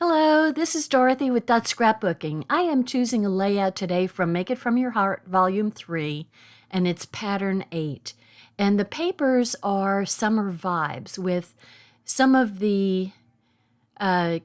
Hello, this is Dorothy with Scrapbooking. I am choosing a layout today from Make It From Your Heart, Volume 3, and it's Pattern 8. And the papers are Summer Vibes with some of the Cricut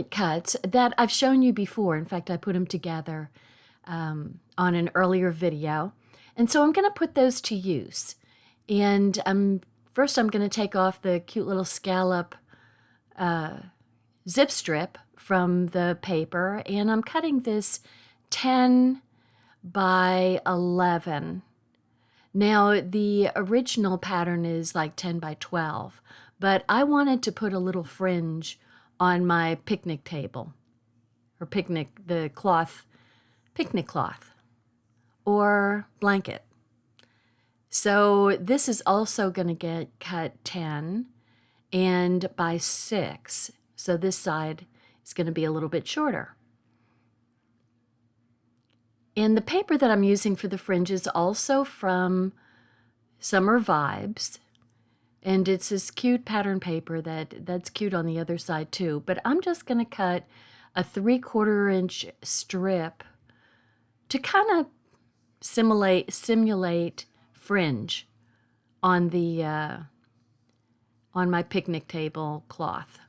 cuts that I've shown you before. In fact, I put them together on an earlier video. And so I'm going to put those to use. And first I'm going to take off the cute little scallop zip strip from the paper, and I'm cutting this 10 by 11. Now, the original pattern is like 10 by 12, but I wanted to put a little fringe on my picnic table, or picnic cloth, or blanket. So this is also going to get cut 10 and by 6. So this side is going to be a little bit shorter. And the paper that I'm using for the fringe is also from Summer Vibes. And it's this cute pattern paper that's cute on the other side too. But I'm just going to cut a 3/4 inch strip to kind of simulate fringe on the on my picnic table cloth.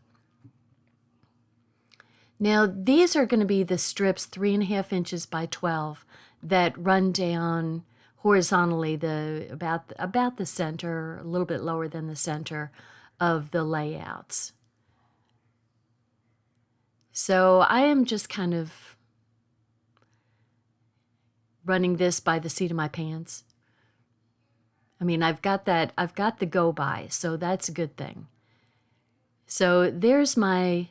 Now these are going to be the strips 3.5 inches by 12 that run down horizontally about the center, a little bit lower than the center of the layouts. So I am just kind of running this by the seat of my pants. I mean, I've got the go by, so that's a good thing. So there's my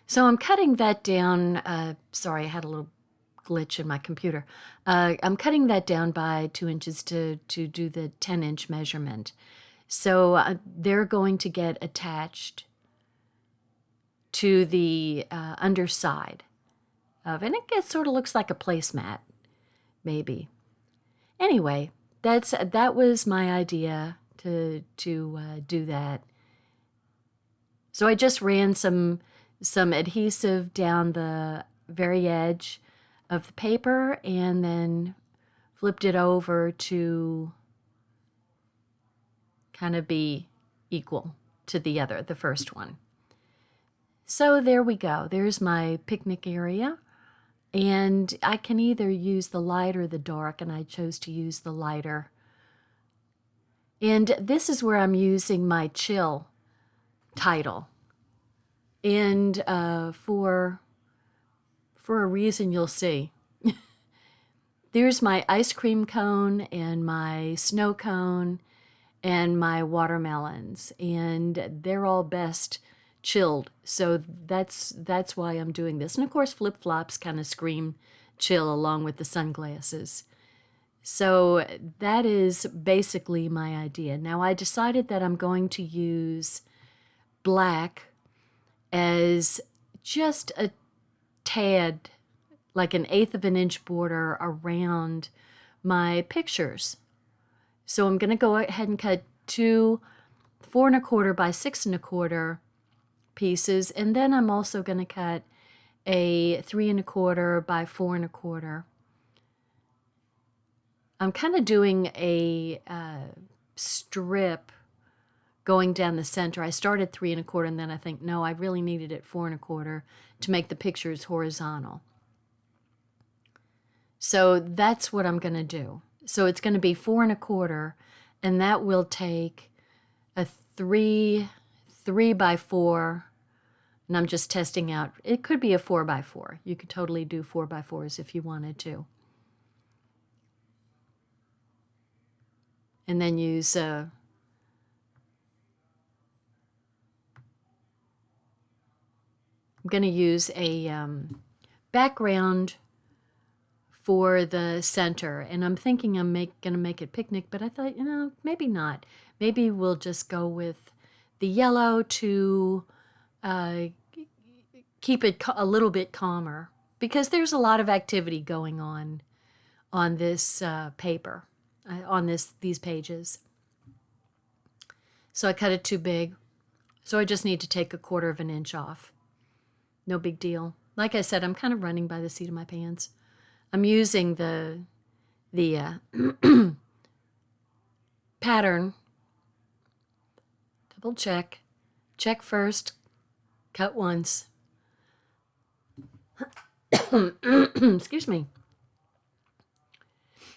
So I'm cutting that down. Sorry, I had a little glitch in my computer. I'm cutting that down by 2 inches to do the 10-inch measurement. So they're going to get attached to the underside of, and it sort of looks like a placemat, maybe. Anyway, that was my idea to do that. So I just ran some adhesive down the very edge of the paper and then flipped it over to kind of be equal to the first one. So there we go. There's my picnic area. And I can either use the light or the dark, and I chose to use the lighter. And this is where I'm using my chill title. And for a reason you'll see. There's my ice cream cone and my snow cone and my watermelons, and they're all best chilled. So that's why I'm doing this. And of course, flip-flops kind of scream chill along with the sunglasses. So that is basically my idea. Now I decided that I'm going to use black as just a tad, like 1/8 of an inch border around my pictures. So I'm going to go ahead and cut 2 4¼ by 6¼ pieces, and then I'm also going to cut a 3¼ by 4¼ I'm kind of doing a strip going down the center. I started 3¼ and then I think, no, I really needed it 4¼ to make the pictures horizontal. So that's what I'm going to do. So it's going to be 4¼ and that will take a 3 by 4, and I'm just testing out. It could be a 4 by 4. You could totally do 4 by 4s if you wanted to. And then use I'm going to use a background for the center, and I'm thinking I'm going to make it picnic, but I thought, maybe not. Maybe we'll just go with the yellow to keep it a little bit calmer, because there's a lot of activity going on on this paper, on these pages. So I cut it too big. So I just need to take 1/4 of an inch off. No big deal. Like I said, I'm kind of running by the seat of my pants. I'm using the pattern. Double check. Check first. Cut once. Excuse me.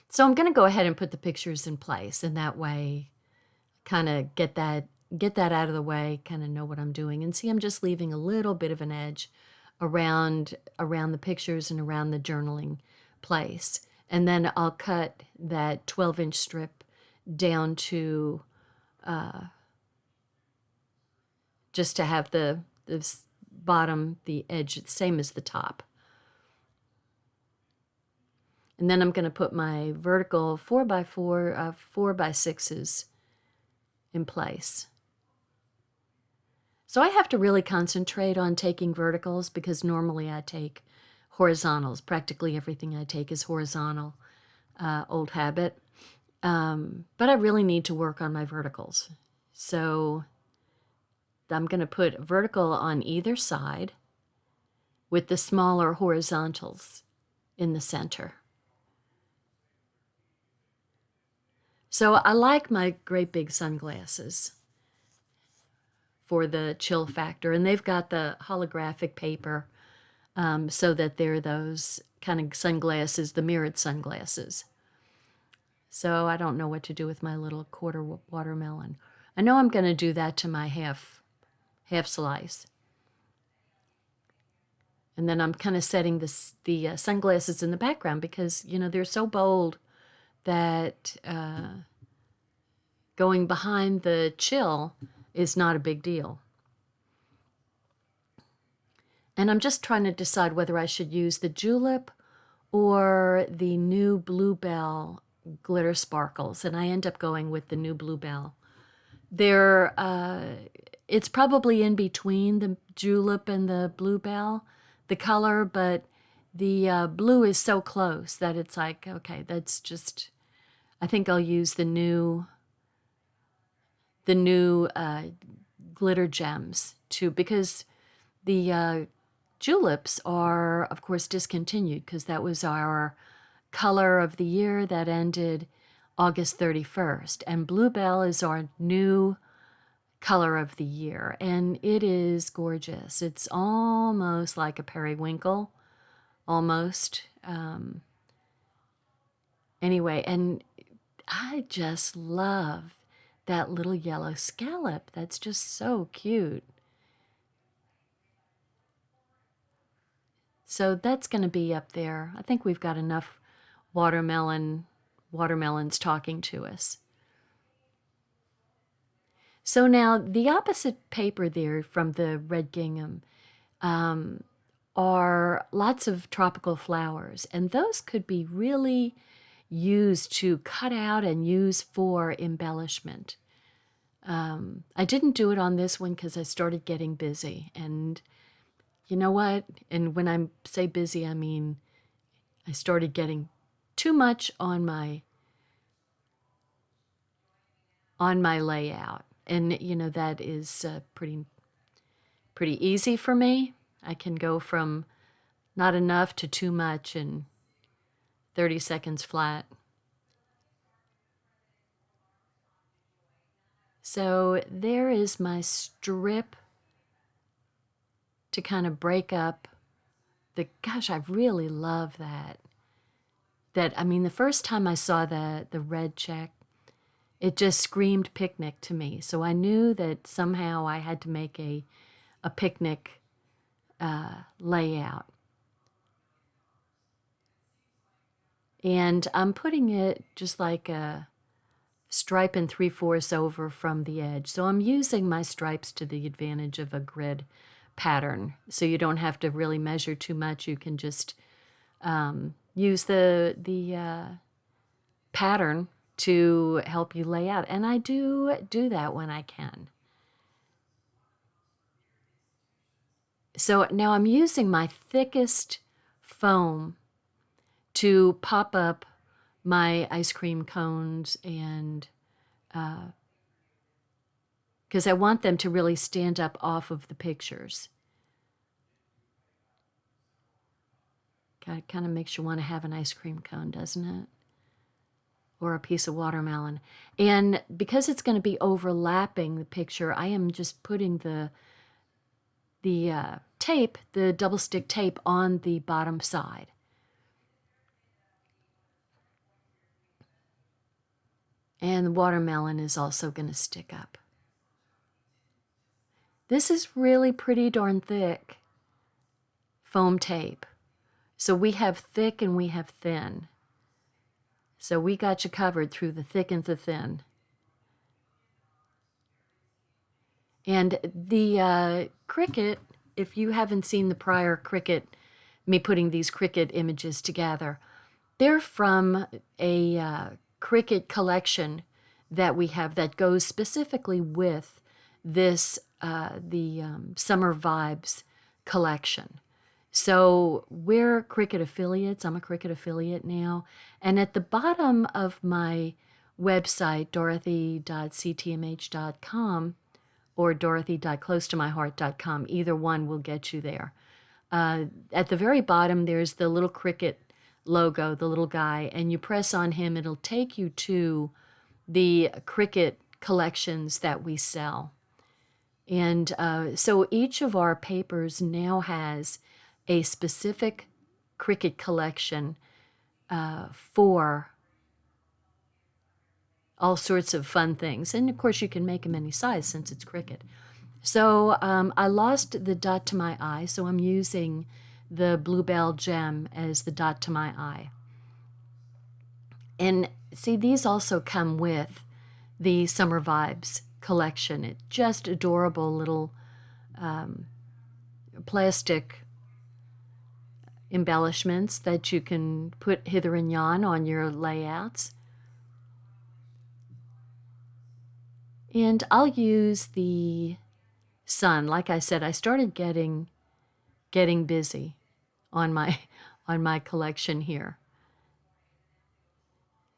So I'm going to go ahead and put the pictures in place, and that way kind of get that out of the way, kind of know what I'm doing. And see, I'm just leaving a little bit of an edge around the pictures and around the journaling place. And then I'll cut that 12-inch strip down to just to have the bottom, the edge, the same as the top. And then I'm going to put my vertical 4x4, 4x6s in place. So I have to really concentrate on taking verticals because normally I take horizontals. Practically everything I take is horizontal, old habit. But I really need to work on my verticals. So I'm going to put vertical on either side with the smaller horizontals in the center. So I like my great big sunglasses for the chill factor, and they've got the holographic paper so that they're those kind of sunglasses, the mirrored sunglasses. So I don't know what to do with my little 1/4 watermelon. I know I'm going to do that to my half slice. And then I'm kind of setting the sunglasses in the background because, you know, they're so bold that going behind the chill is not a big deal. And I'm just trying to decide whether I should use the julep or the new Bluebell glitter sparkles. And I end up going with the new Bluebell. It's probably in between the julep and the Bluebell, the color, but the blue is so close that it's like, okay, that's just, I think I'll use the new glitter gems too, because the juleps are, of course, discontinued because that was our color of the year that ended August 31st. And Bluebell is our new color of the year, and it is gorgeous. It's almost like a periwinkle, almost. Anyway, and I just love that little yellow scallop. That's just so cute. So that's going to be up there. I think we've got enough watermelons talking to us. So now the opposite paper there from the red gingham are lots of tropical flowers, and those could be really used to cut out and use for embellishment. I didn't do it on this one because I started getting busy, and you know what? And when I say busy, I mean I started getting too much on my layout. And, you know, that is pretty easy for me. I can go from not enough to too much in 30 seconds flat. So there is my strip to kind of break up gosh, I really love that. I mean, the first time I saw the red check, it just screamed picnic to me. So I knew that somehow I had to make a picnic layout. And I'm putting it just like a stripe and 3/4 over from the edge. So I'm using my stripes to the advantage of a grid pattern. So you don't have to really measure too much. You can just use the pattern to help you lay out. And I do that when I can. So now I'm using my thickest foam to pop up my ice cream cones, and because I want them to really stand up off of the pictures. Kind of makes you want to have an ice cream cone, doesn't it? Or a piece of watermelon. And because it's going to be overlapping the picture, I am just putting the tape, the double stick tape, on the bottom side. And the watermelon is also going to stick up. This is really pretty darn thick foam tape. So we have thick and we have thin. So we got you covered through the thick and the thin. And the Cricut, if you haven't seen the prior Cricut, me putting these Cricut images together, they're from a Cricut collection that we have that goes specifically with this, the Summer Vibes collection. So we're Cricut affiliates. I'm a Cricut affiliate now. And at the bottom of my website, dorothy.ctmh.com or dorothy.closetomyheart.com, either one will get you there. At the very bottom, there's the little Cricut logo, the little guy, and you press on him, it'll take you to the Cricut collections that we sell. And so each of our papers now has a specific Cricut collection for all sorts of fun things. And of course, you can make them any size since it's Cricut. So I lost the dot to my eye, so I'm using the Bluebell gem as the dot to my eye. And see, these also come with the Summer Vibes collection. It's just adorable little plastic embellishments that you can put hither and yon on your layouts. And I'll use the sun. Like I said, I started getting busy on my collection here.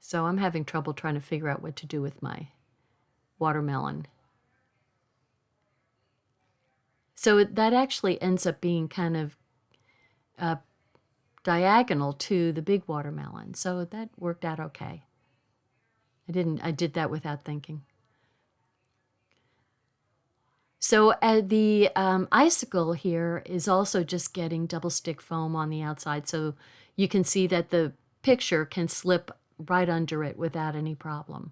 So I'm having trouble trying to figure out what to do with my watermelon. So that actually ends up being kind of diagonal to the big watermelon. So that worked out okay. I did that without thinking. So the icicle here is also just getting double stick foam on the outside, so you can see that the picture can slip right under it without any problem.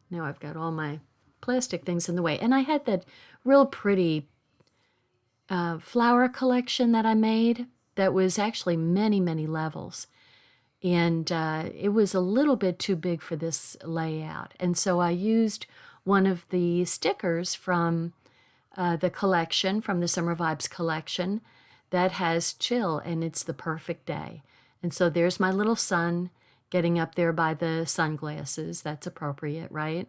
Now I've got all my plastic things in the way. And I had that real pretty flower collection that I made that was actually many, many levels. And it was a little bit too big for this layout. And so I used one of the stickers from the collection, from the Summer Vibes collection, that has chill, and it's the perfect day. And so there's my little sun getting up there by the sunglasses. That's appropriate, right?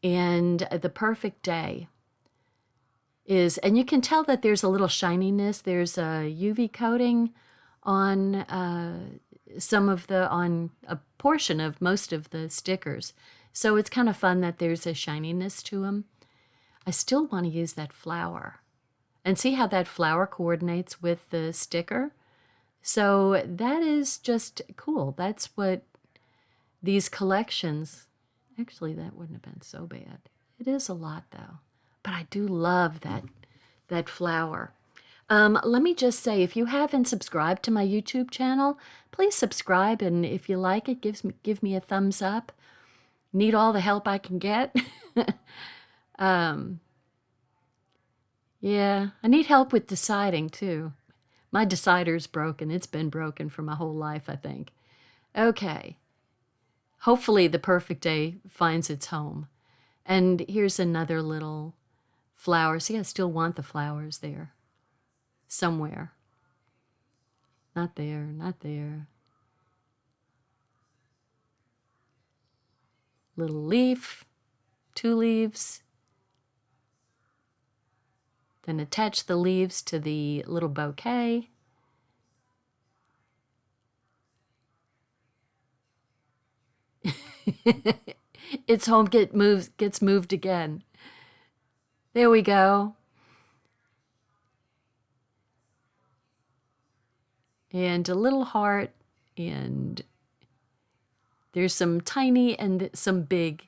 And the perfect day is, and you can tell that there's a little shininess. There's a UV coating on on a portion of most of the stickers. So it's kind of fun that there's a shininess to them. I still want to use that flower. And see how that flower coordinates with the sticker? So that is just cool. That's what these collections, actually that wouldn't have been so bad. It is a lot though. But I do love that flower. Let me just say, if you haven't subscribed to my YouTube channel, please subscribe, and if you like it, give me a thumbs up. Need all the help I can get. Yeah, I need help with deciding too. My decider's broken. It's been broken for my whole life, I think. Okay. Hopefully the perfect day finds its home. And here's another little flower. See, I still want the flowers there. Somewhere. Not there, not there. Little leaf, two leaves. Then attach the leaves to the little bouquet. Its home gets moved again. There we go. And a little heart, and there's some tiny and some big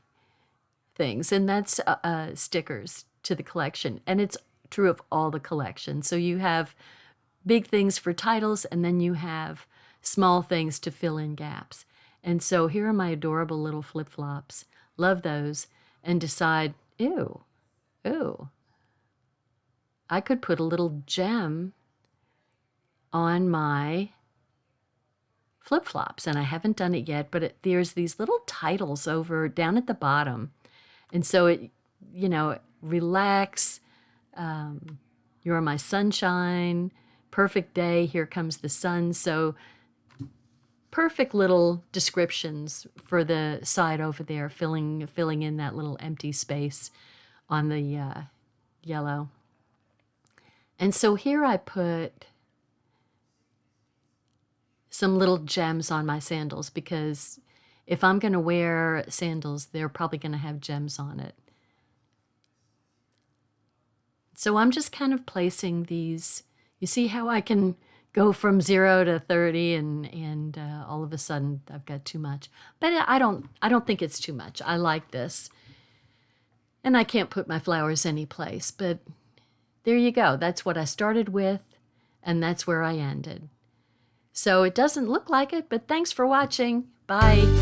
things, and that's stickers to the collection, and it's true of all the collections. So you have big things for titles, and then you have small things to fill in gaps. And so here are my adorable little flip-flops. Love those. And decide, ew, I could put a little gem on my flip-flops, and I haven't done it yet, but there's these little titles over down at the bottom. And so it, relax, you're my sunshine, perfect day, here comes the sun. So perfect little descriptions for the side over there, filling in that little empty space on the yellow. And so here I put some little gems on my sandals, because if I'm going to wear sandals, they're probably going to have gems on it. So I'm just kind of placing these. You see how I can go from 0 to 30 and all of a sudden I've got too much. But I don't think it's too much. I like this. And I can't put my flowers anyplace, but there you go. That's what I started with, and that's where I ended. So it doesn't look like it, but thanks for watching. Bye.